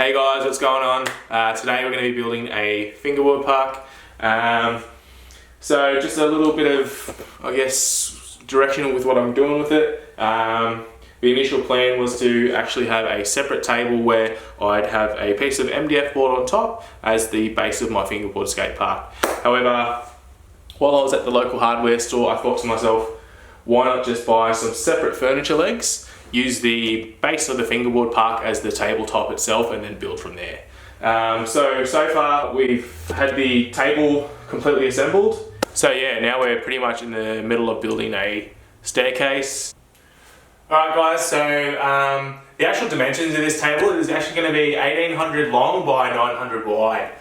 Hey guys, what's going on? Today we're going to be building a fingerboard park. So just a little bit of, I guess, direction with what I'm doing with it. The initial plan was to actually have a separate table where I'd have a piece of MDF board on top as the base of my fingerboard skate park. However, while I was at the local hardware store, I thought to myself, why not just buy some separate furniture legs, use the base of the fingerboard park as the tabletop itself, and then build from there. So far we've had the table completely assembled. So yeah, now we're pretty much in the middle of building a staircase. Alright guys, so the actual dimensions of this table is actually going to be 1800 long by 900 wide.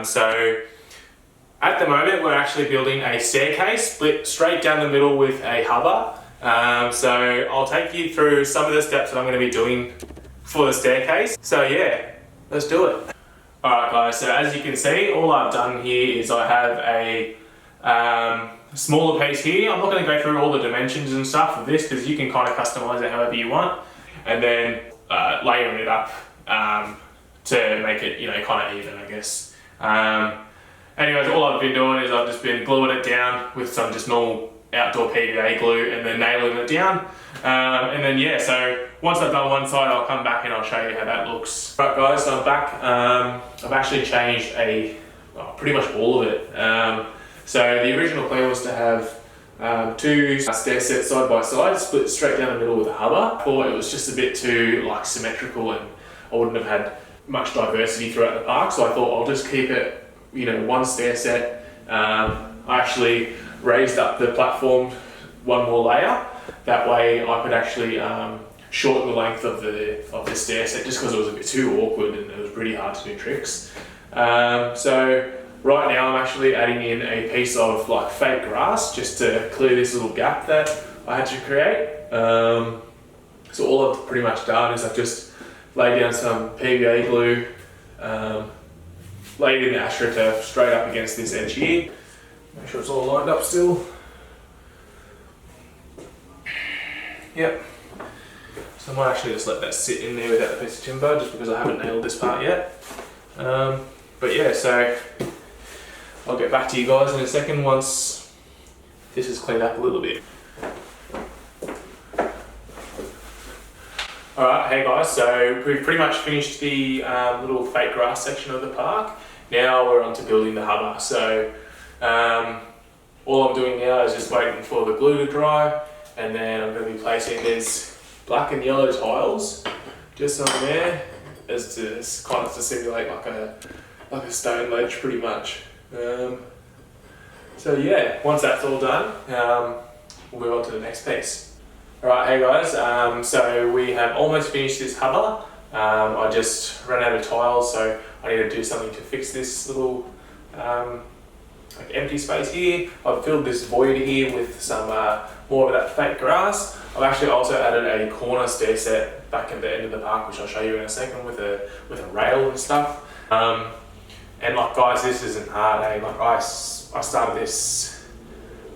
So at the moment we're actually building a staircase split straight down the middle with a hubba. So I'll take you through some of the steps that I'm going to be doing for the staircase. So yeah, let's do it. Alright guys, so as you can see, all I've done here is I have a smaller piece here. I'm not going to go through all the dimensions and stuff of this because you can kind of customize it however you want, and then layering it up to make it, you know, kind of even, I guess. Anyways, all I've been doing is I've just been gluing it down with some just normal outdoor PVA glue and then nailing it down. And then yeah, so once I've done one side, I'll come back and I'll show you how that looks. Right guys, so I'm back. I've actually changed pretty much all of it. So the original plan was to have two stair sets side by side, split straight down the middle with a hubba. I thought it was just a bit too symmetrical and I wouldn't have had much diversity throughout the park, so I thought I'll just keep it, you know, one stair set. I actually raised up the platform one more layer. That way I could actually shorten the length of the stair set, just because it was a bit too awkward and it was pretty hard to do tricks. So right now I'm actually adding in a piece of fake grass just to clear this little gap that I had to create. So all I've pretty much done is I've just laid down some PVA glue, laid in the AstroTurf straight up against this edge here. Make sure it's all lined up still. Yep. So I might actually just let that sit in there without the piece of timber, just because I haven't nailed this part yet. But yeah, so I'll get back to you guys in a second once this is cleaned up a little bit. Alright, hey guys, so we've pretty much finished the little fake grass section of the park. Now we're on to building the hubba. So all I'm doing now is just waiting for the glue to dry, and then I'm going to be placing these black and yellow tiles just on there as to kind of to simulate like a stone ledge pretty much. So yeah, once that's all done, we'll move on to the next piece. Alright, hey guys, so we have almost finished this hubba. I just ran out of tiles, so I need to do something to fix this little empty space here. I've filled this void here with some more of that fake grass. I've actually also added a corner stair set back at the end of the park, which I'll show you in a second, with a rail and stuff. And guys, this isn't hard, eh? I started this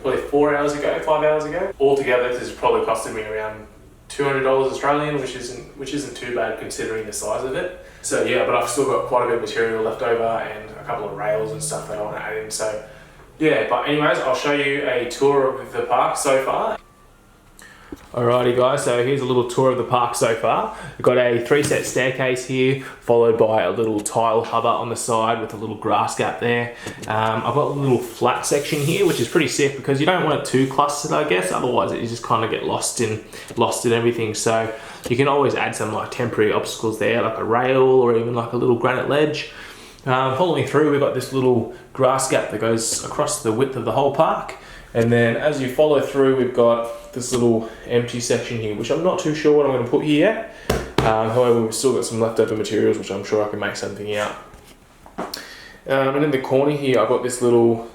probably 4 hours ago, 5 hours ago. Altogether, this has probably costed me around $200 Australian, which isn't too bad considering the size of it. So yeah, but I've still got quite a bit of material left over and a couple of rails and stuff that I want to add in. So yeah, but anyways, I'll show you a tour of the park so far. Alrighty guys, so here's a little tour of the park so far. We've got a 3-set staircase here, followed by a little tile hubba on the side with a little grass gap there. I've got a little flat section here, which is pretty sick because you don't want it too clustered, I guess, otherwise you just kind of get lost in everything. So you can always add some temporary obstacles there, like a rail or even like a little granite ledge. Following through, we've got this little grass gap that goes across the width of the whole park. And then as you follow through, we've got this little empty section here, which I'm not too sure what I'm going to put here yet. However, we've still got some leftover materials, which I'm sure I can make something out. And in the corner here, I've got this little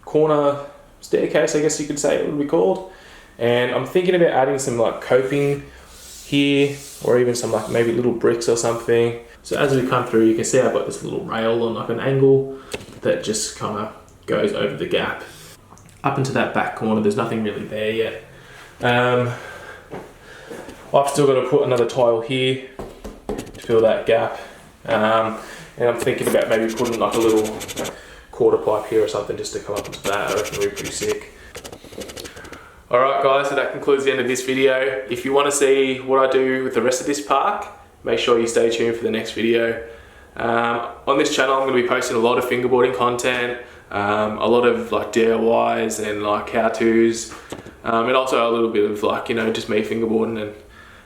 corner staircase, I guess you could say it would be called. And I'm thinking about adding some coping here, or even some maybe little bricks or something. So as we come through, you can see I've got this little rail on an angle that just kind of goes over the gap. Up into that back corner, there's nothing really there yet. I've still got to put another tile here to fill that gap. And I'm thinking about maybe putting like a little quarter pipe here or something just to come up with that. I reckon it'll be pretty sick. Alright guys, so that concludes the end of this video. If you want to see what I do with the rest of this park, make sure you stay tuned for the next video. On this channel I'm going to be posting a lot of fingerboarding content, a lot of like DIYs and like how-tos, and also a little bit of like, you know, just me fingerboarding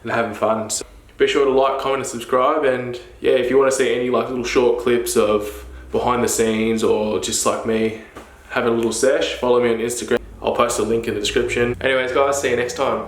and having fun. So be sure to like, comment and subscribe, and yeah, if you want to see any like little short clips of behind the scenes or just like me having a little sesh, follow me on Instagram. I'll post a link in the description. Anyways guys, see you next time.